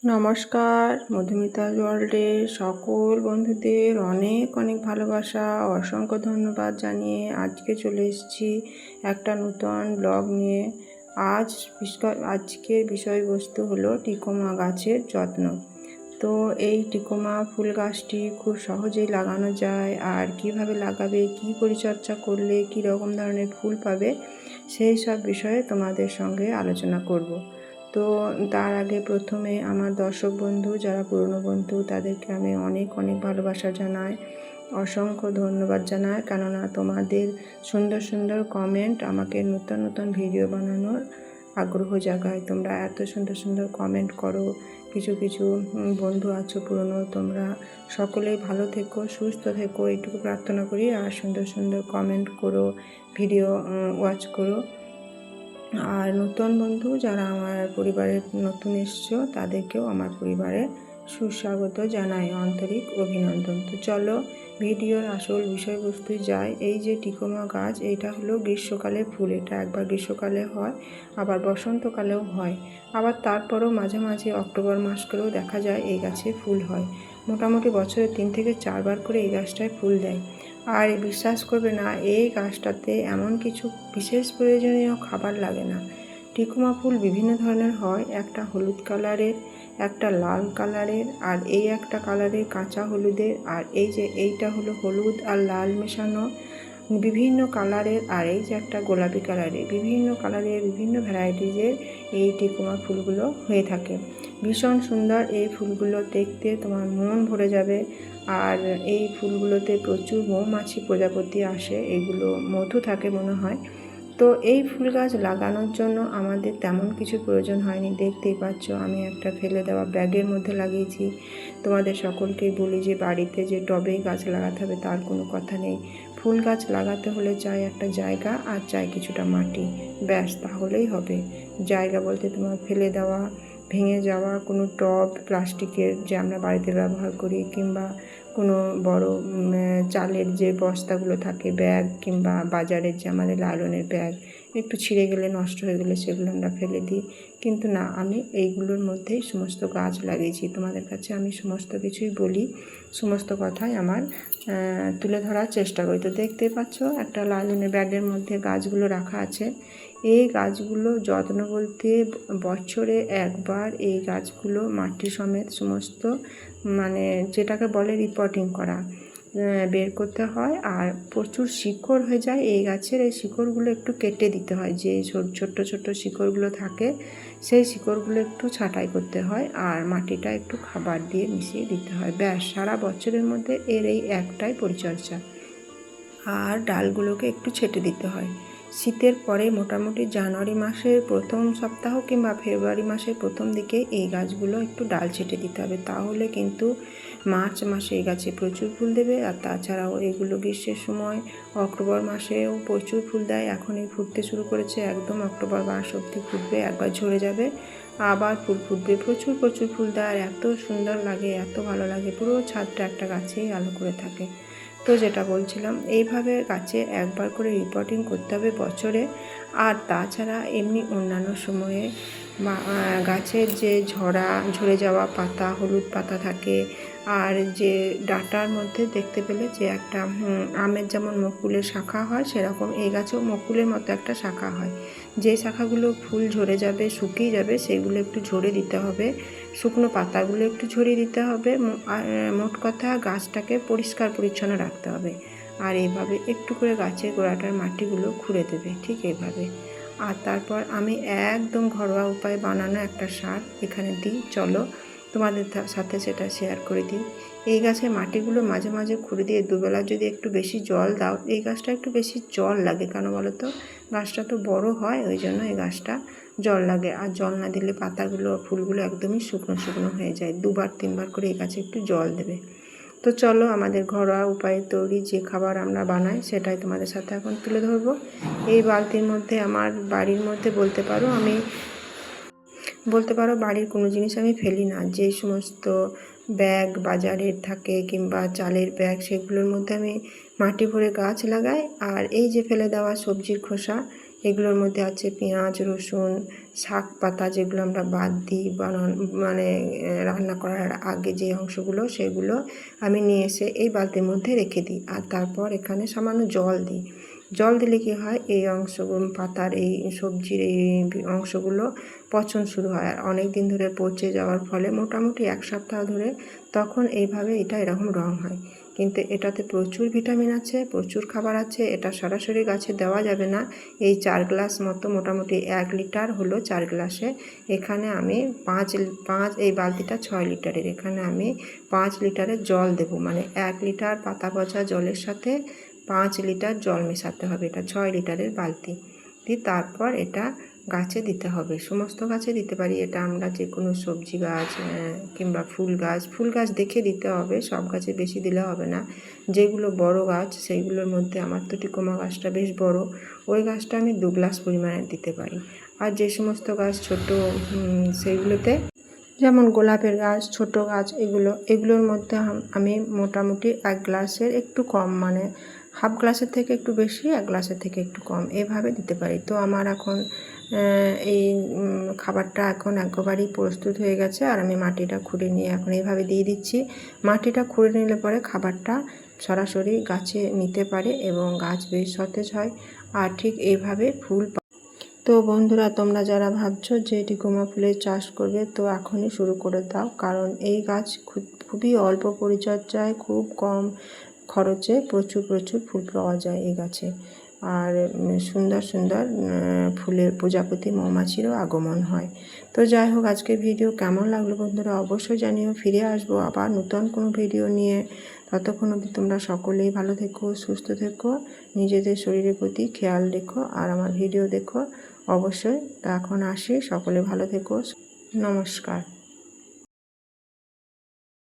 নমস্কার, মধুমিতা ওয়ার্ল্ডে সকল বন্ধুদের অনেক অনেক ভালোবাসা, অসংখ্য ধন্যবাদ জানিয়ে আজকে চলে এসেছি একটা নতুন ব্লগ নিয়ে। আজকের বিষয়বস্তু হলো টিকোমা গাছের যত্ন। তো এই টিকোমা ফুল গাছটি খুব সহজেই লাগানো যায়, আর কিভাবে লাগাবে, কি পরিচর্যা করলে কী রকম ধরনের ফুল পাবে, সেই সব বিষয়ে তোমাদের সঙ্গে আলোচনা করব। তো তার আগে প্রথমে আমার দর্শক বন্ধু যারা পুরনো বন্ধু তাদেরকে আমি অনেক অনেক ভালোবাসা জানাই, অসংখ্য ধন্যবাদ জানাই, কেননা তোমাদের সুন্দর সুন্দর কমেন্ট আমাকে নতুন নতুন ভিডিও বানানোর আগ্রহ জাগায়। তোমরা এত সুন্দর সুন্দর কমেন্ট করো। কিছু কিছু বন্ধু আছো পুরনো, তোমরা সকলেই ভালো থেকো, সুস্থ থেকো, এইটুকু প্রার্থনা করি। আর সুন্দর সুন্দর কমেন্ট করো, ভিডিও ওয়াচ করো। আর নতুন বন্ধু যারা আমার পরিবারে নতুন এসছো তাদেরকেও আমার পরিবারে সুস্বাগত জানাই, আন্তরিক অভিনন্দন। তো চলো ভিডিওর আসল বিষয়বস্তু যায়। এই যে টিকোমা গাছ, এটা হলো গ্রীষ্মকালে ফুল। এটা একবার গ্রীষ্মকালে হয়, আবার বসন্তকালেও হয়, আবার তারপরেও মাঝে মাঝে অক্টোবর মাস করেও দেখা যায় এই গাছে ফুল হয়। মোটামুটি বছরে 3 থেকে 4 বার করে এই গাছটায় ফুল দেয়। আর বিশ্বাস করবে না, এই গাছটাতে এমন কিছু বিশেষ প্রয়োজনীয় খাবার লাগে না। টিকোমা ফুল বিভিন্ন ধরনের হয়, একটা হলুদ কালারের, একটা লাল কালারের, আর এই একটা কালারের কাঁচা হলুদের, আর এই যে এইটা হলো হলুদ আর লাল মেশানো বিভিন্ন কালারের, আর এই যে একটা গোলাপি কালারের। বিভিন্ন কালারের বিভিন্ন ভ্যারাইটিজের এই টিকোমা ফুলগুলো হয়ে থাকে। ভীষণ সুন্দর এই ফুলগুলো দেখতে, তোমার মন ভরে যাবে। আর এই ফুলগুলোতে প্রচুর মৌমাছি প্রজাপতি আসে, এগুলো মধু থাকে মনে হয়। তো এই ফুল গাছ লাগানোর জন্য আমাদের তেমন কিছু প্রয়োজন হয়নি। দেখতেই পাচ্ছ আমি একটা ফেলে দেওয়া ব্যাগের মধ্যে লাগিয়েছি। তোমাদের সকলকেই বলি যে বাড়িতে যে টবেই গাছ লাগাতে হবে তার কোনো কথা নেই। ফুল গাছ লাগাতে হলে চাই একটা জায়গা আর চাই কিছুটা মাটি, ব্যাস তাহলেই হবে। জায়গা বলতে তোমার ফেলে দেওয়া, ভেঙে যাওয়া কোনো টব প্লাস্টিকের যে আমরা বাড়িতে ব্যবহার করি, কিংবা কোনো বড় চালের যে বস্তাগুলো থাকে, ব্যাগ, কিংবা বাজারের যে আমাদের লাইলনের ব্যাগ একটু ছিঁড়ে গেলে, নষ্ট হয়ে গেলে সেগুলো আমরা ফেলে দিই। কিন্তু না, আমি এইগুলোর মধ্যেই সমস্ত গাছ লাগিয়েছি। তোমাদের কাছে আমি সমস্ত কিছুই বলি, সমস্ত কথাই আমার তুলে ধরার চেষ্টা করি। তো দেখতে পাচ্ছ একটা লাইলনের ব্যাগের মধ্যে গাছগুলো রাখা আছে। এই গাছগুলো যত্ন বলতে বছরে একবার এই গাছগুলো মাটি সমেত সমস্ত যেটাকে বলে রিপোর্টিং করা, বের করতে হয়। আর প্রচুর শিকড় হয়ে যায় এই গাছের, এই শিকড়গুলো একটু কেটে দিতে হয়। যে ছোট্ট ছোট্ট শিকড়গুলো থাকে সেই শিকড়গুলো একটু ছাঁটাই করতে হয়, আর মাটিটা একটু খাবার দিয়ে মিশিয়ে দিতে হয়। ব্যাস, সারা বছরের মধ্যে এর এই একটাই পরিচর্যা। আর ডালগুলোকে একটু ছেঁটে দিতে হয়। শীতের পরে মোটামুটি জানুয়ারি মাসের প্রথম সপ্তাহ কিংবা ফেব্রুয়ারি মাসের প্রথম দিকে এই গাছগুলো একটু ডাল ছেঁটে দিতে হবে, তাহলে কিন্তু মার্চ মাসে এই গাছে প্রচুর ফুল দেবে। আর তাছাড়াও এগুলো গ্রীষ্মের সময় অক্টোবর মাসেও প্রচুর ফুল দেয়। এখন এই ফুটতে শুরু করেছে, একদম অক্টোবর মাস অবধি ফুটবে, একবার ঝরে যাবে, আবার ফুল ফুটবে। প্রচুর প্রচুর ফুল দেয়, আর এত সুন্দর লাগে, এত ভালো লাগে, পুরো ছাদটা একটা গাছেই আলো করে থাকে। তো যেটা বলছিলাম, এইভাবে গাছে একবার করে রিপোর্টিং করতে হবে বছরে। আর তাছাড়া এমনি অন্যান্য সময়ে গাছের যে ঝরে যাওয়া পাতা, হলুদ পাতা থাকে, আর যে ডাঁটার মধ্যে দেখতে পেলে যে একটা আমের যেমন মুকুলের শাখা হয়, সেরকম এই গাছেও মুকুলের মতো একটা শাখা হয়। যে শাখাগুলো ফুল ঝরে যাবে, শুকিয়ে যাবে, সেগুলো একটু ঝরে দিতে হবে, শুকনো পাতাগুলো একটু ঝরিয়ে দিতে হবে। মোট কথা গাছটাকে পরিষ্কার পরিচ্ছন্ন রাখতে হবে। আর এইভাবে একটু করে গাছের গোড়াটার মাটিগুলো খুঁড়ে দেবে, ঠিক এইভাবে। আর তারপর আমি একদম ঘরোয়া উপায়ে বানানো একটা সার এখানে দিই, চলো তোমাদের সাথে সেটা শেয়ার করে দিই। এই গাছের মাটিগুলো মাঝে মাঝে খুঁড়ে দিয়ে দুবেলা যদি একটু বেশি জল দাও, এই গাছটা একটু বেশি জল লাগে, কেন বলো তো, গাছটা তো বড় হয়, ওই জন্য এই গাছটা জল লাগে। আর জল না দিলে পাতাগুলো, ফুলগুলো একদমই শুকনো শুকনো হয়ে যায়। 2-3 বার করে এই গাছে একটু জল দেবে। তো চলো আমাদের ঘরোয়া উপায়ে তৈরি যে খাবার আমরা বানাই সেটাই তোমাদের সাথে এখন তুলে ধরবো। এই বালতির মধ্যে, আমার বাড়ির মধ্যে বলতে পারো বাড়ির কোনো জিনিস আমি ফেলি না। যে সমস্ত ব্যাগ বাজারের থাকে কিংবা চালের ব্যাগ, সেগুলোর মধ্যে আমি মাটি ভরে গাছ লাগাই। আর এই যে ফেলে দেওয়া সবজির খোসা, এগুলোর মধ্যে আছে পেঁয়াজ, রসুন, শাক পাতা যেগুলো আমরা বাদ দিই মানে রান্না করার আগে যে অংশগুলো, সেগুলো আমি নিয়ে এসে এই বালতির মধ্যে রেখে দিই। আর তারপর এখানে সামান্য জল দিই। জল দিলে কি হয়, এই অংশগুলো পাতার এই সবজির এই অংশগুলো পচন শুরু হয়, আর অনেক দিন ধরে পচে যাওয়ার ফলে মোটামুটি 1 সপ্তাহ ধরে তখন এইভাবে এটা এরকম রং হয়। কিন্তু এটাতে প্রচুর ভিটামিন আছে, প্রচুর খাবার আছে। এটা সরাসরি গাছে দেওয়া যাবে না। এই 4 গ্লাস মতো, মোটামুটি 1 লিটার হলো 4 গ্লাসে। এখানে আমি 5 এই বালতিটা 6 লিটারের, এখানে আমি 5 লিটারের জল দেব। মানে 1 লিটার পাতা পচা জলের সাথে 5 লিটার জল মেশাতে হবে। এটা 6 লিটারের বালতি দিয়ে তারপর এটা গাছে দিতে হবে। সমস্ত গাছে দিতে পারি এটা, আমরা যে কোনো সবজি গাছ কিংবা ফুল গাছ দেখে দিতে হবে, সব গাছে বেশি দিলে হবে না। যেগুলো বড় গাছ সেইগুলোর মধ্যে আমার তো টিকোমা গাছটা বেশ বড়, ওই গাছটা আমি 2 গ্লাস পরিমাণে দিতে পারি। আর যে সমস্ত গাছ ছোট সেইগুলোতে, যেমন গোলাপের গাছ, ছোট গাছ, এগুলোর মধ্যে আমি মোটামুটি 1 গ্লাসের একটু কম, মানে হাফ গ্লাসের থেকে একটু বেশি, 1 গ্লাসের থেকে একটু কম এভাবে দিতে পারি। তো আমার এখন এই খাবারটা এখন একেবারেই প্রস্তুত হয়ে গেছে, আর আমি মাটিটা খুঁড়ে নিয়ে এখন এইভাবে দিয়ে দিচ্ছি। মাটিটা খুঁড়ে নিলে পরে খাবারটা সরাসরি গাছে নিতে পারে এবং গাছ বেশ সতেজ হয়, আর ঠিক এইভাবে ফুল। তো বন্ধুরা, তোমরা যারা ভাবছো যে টিকোমা ফুলের চাষ করবে, তো এখনই শুরু করে দাও, কারণ এই গাছ খুবই অল্প পরিচর্যায়, খুব কম খরচে প্রচুর ফুল পাওয়া যায় এই গাছে। আর সুন্দর সুন্দর ফুলের প্রজাপতি মৌমাছিরও আগমন হয়। তো যাই হোক, আজকের ভিডিও কেমন লাগলো বন্ধুরা অবশ্যই জানিও। ফিরে আসবো আবার নতুন কোনো ভিডিও নিয়ে। ততক্ষণ অবধি তোমরা সকলেই ভালো থেকো, সুস্থ থেকো, নিজেদের শরীরের প্রতি খেয়াল রেখো, আর আমার ভিডিও দেখো অবশ্যই। তো এখন আসি, সকলে ভালো থেকো, নমস্কার।